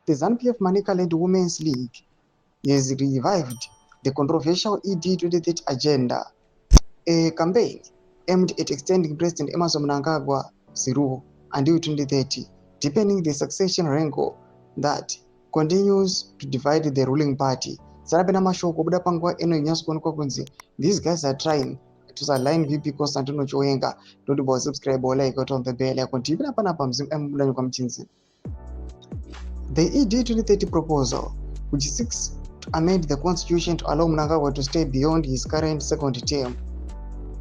the ZANU-PF Manicaland Women's League has revived the controversial ED 2030 agenda, a campaign aimed at extending President Emmerson Mnangagwa's rule until 2030, deepening the succession wrangle that continues to divide the ruling party. These guys are trying to align VP Constantino Chiwenga. Don't forget subscribe or like on the bell. The ED 2030 proposal, which seeks to amend the constitution to allow Mnangagwa to stay beyond his current second term,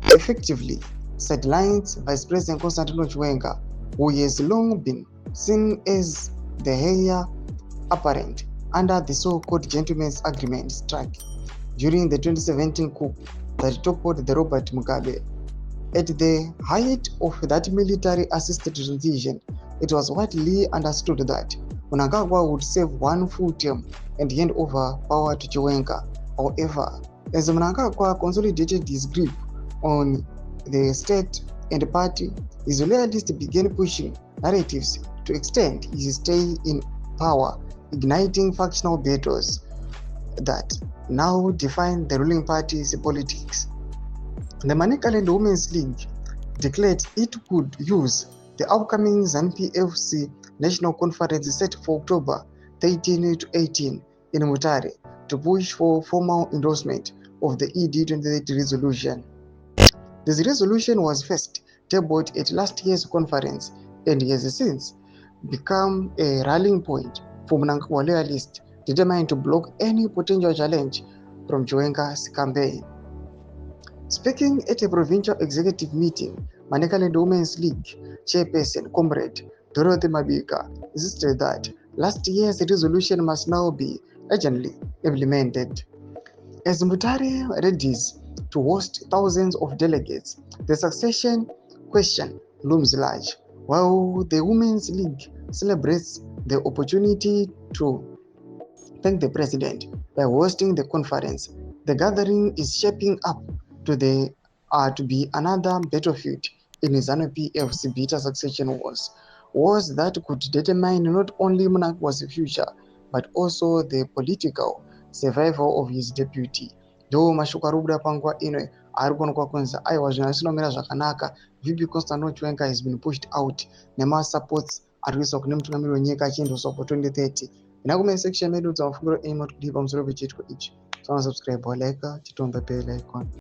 effectively sidelines Vice President Constantino Chiwenga, who has long been seen as the heir apparent under the so-called gentleman's agreement struck during the 2017 coup that toppled the Robert Mugabe. At the height of that military-assisted transition, it was widely understood that Mnangagwa would serve one full term and hand over power to Chiwenga. However, as Mnangagwa consolidated his grip on the state and the party, his loyalists began pushing narratives to extend his stay in power, igniting factional battles that now define the ruling party's politics. The Manicaland Women's League declared it could use the upcoming ZANU-PF National Conference set for October 13 to 18 in Mutare to push for formal endorsement of the ED 2030 resolution. This resolution was first tabled at last year's conference and has since become a rallying point for Mnangagwa loyalists determined to block any potential challenge from Chiwenga's campaign. Speaking at a provincial executive meeting, Manicaland Women's League chairperson Comrade Dorothy Mabika insisted that last year's resolution must now be urgently implemented. As Mutare readies to host thousands of delegates, the succession question looms large. While the Women's League celebrates the opportunity to thank the president by hosting the conference, the gathering is shaping up to be another battlefield in ZANU-PF's bitter succession wars that could determine not only Mnangagwa's future but also the political survival of his deputy. Do mashukarubda pangwa ino arikono kwa kwanza aiwa zvinasinomira zvakanaka. VP Constantino Chiwenga has been pushed out nema supports arikuisa kune mutungamiri wenyika achiendeswa ku 2030. Inakume section medu dzamafungiro aim at kudipa musoro pechitwa ichi. So subscribe or like chitombe bell icon.